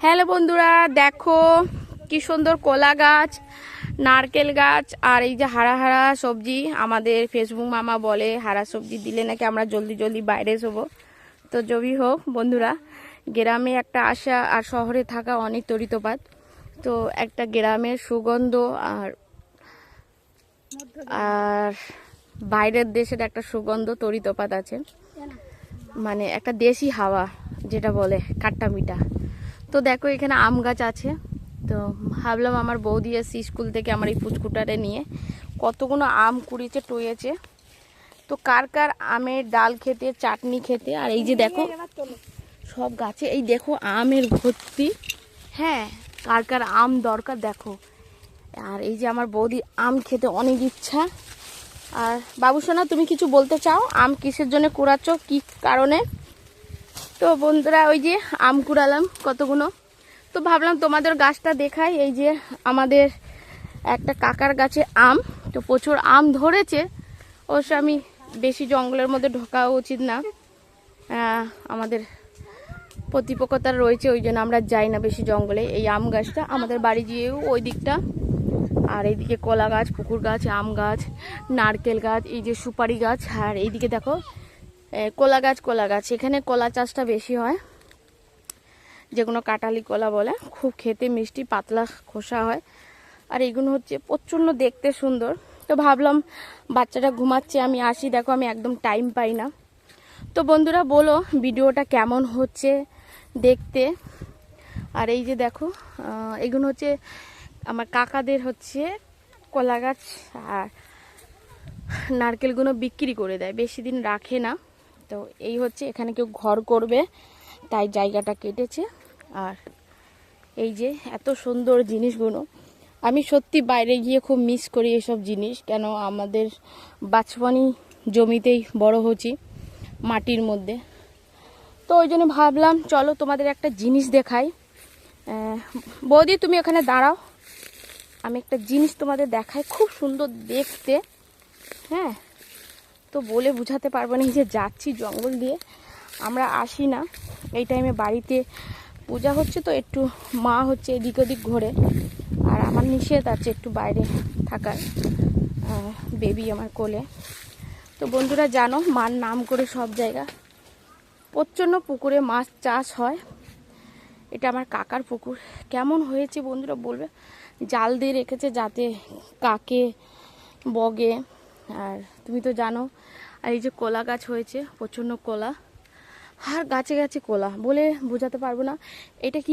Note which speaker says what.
Speaker 1: Hello বন্ধুরা, দেখো কি সুন্দর কলা গাছ, নারকেল গাছ আর এই যে হারা হারা সবজি। আমাদের ফেসবুক মামা বলে হারা সবজি দিলে নাকি আমরা জলদি জলদি বাইরে যাবো। তো যবি হোক বন্ধুরা, গ্রামে একটা আসা আর শহরে থাকা অনেক তরিতফাত। তো একটা গ্রামের সুগন্ধ আর আর বাইরের দেশের একটা সুগন্ধ তরিতফাত আছে, মানে একটা দেশি হাওয়া যেটা বলে কাট্টা মিঠা। তো দেখো এখানে আম গাছ আছে। তো ভাবলাম আমার বৌদি এসে স্কুল থেকে আমার এই পুচকুটারে নিয়ে কতগুলো আম কুড়িয়েছে টুয়েছে। তো কার কার আমের ডাল খেতে, চাটনি খেতে। আর এই যে দেখো সব গাছে এই দেখো আমের ভর্তি। হ্যাঁ, কার কার আম দরকার দেখো। আর এই যে আমার বৌদি আম খেতে অনেক ইচ্ছা। আর বাবু সোনা, তুমি কিছু বলতে চাও? আম কিসের জন্য কুড়াচ্ছ, কি কারণে? তো বন্ধুরা, ওই যে আম কুড়ালাম কতগুলো। তো ভাবলাম তোমাদের গাছটা দেখাই। এই যে আমাদের একটা কাকার গাছে আম, তো প্রচুর আম ধরেছে। অবশ্য আমি বেশি জঙ্গলের মধ্যে ঢোকা উচিত না, আমাদের প্রতিপক্ষতা রয়েছে, ওই জন্য আমরা যাই না বেশি জঙ্গলে। এই আম গাছটা আমাদের বাড়ি গিয়েও ওই দিকটা, আর এইদিকে কলা গাছ, পুকুর গাছ, আম গাছ, নারকেল গাছ, এই যে সুপারি গাছ। আর এইদিকে দেখো কলা গাছ। এখানে কলা চাষটা বেশি হয়, যেগুলো কাটালি কলা বলে, খুব খেতে মিষ্টি, পাতলা খোসা হয়। আর এইগুলো হচ্ছে প্রচণ্ড দেখতে সুন্দর। তো ভাবলাম বাচ্চাটা ঘুমাচ্ছে, আমি আসি। দেখো আমি একদম টাইম পাই না। তো বন্ধুরা বলো ভিডিওটা কেমন হচ্ছে দেখতে। আর এই যে দেখো এগুলো হচ্ছে আমার কাকাদের হচ্ছে কলা গাছ আর নারকেলগুলো বিক্রি করে দেয়, বেশি দিন রাখে না। তো এই হচ্ছে এখানে কেউ ঘর করবে তাই জায়গাটা কেটেছে। আর এই যে এত সুন্দর জিনিসগুলো, আমি সত্যি বাইরে গিয়ে খুব মিস করি এসব জিনিস। কেন আমাদের বাছবানি জমিতেই বড় হচ্ছি, মাটির মধ্যে। তো ওই জন্য ভাবলাম চলো তোমাদের একটা জিনিস দেখাই। বৌদি তুমি ওখানে দাঁড়াও, আমি একটা জিনিস তোমাদের দেখাই, খুব সুন্দর দেখতে। হ্যাঁ, তো বলে বুঝাতে পারবো না। এই যে যাচ্ছি জঙ্গল দিয়ে, আমরা আসি না এই টাইমে, বাড়িতে পূজা হচ্ছে তো একটু মা হচ্ছে এদিক ওদিক ঘোরে। আর আমার নিষেধ আছে একটু বাইরে থাকার, বেবি আমার কোলে। তো বন্ধুরা জানো মার নাম করে সব জায়গা প্রচণ্ড পুকুরে মাছ চাষ হয়। এটা আমার কাকার পুকুর। কেমন হয়েছে বন্ধুরা বলবে। জাল দিয়ে রেখেছে যাতে কাকে বগে। আর তুমি তো জানো। আর এই যে কলা গাছ হয়েছে, প্রচণ্ড কলা, আর গাছে গাছে কলা, বলে বোঝাতে পারবো না। এটা কি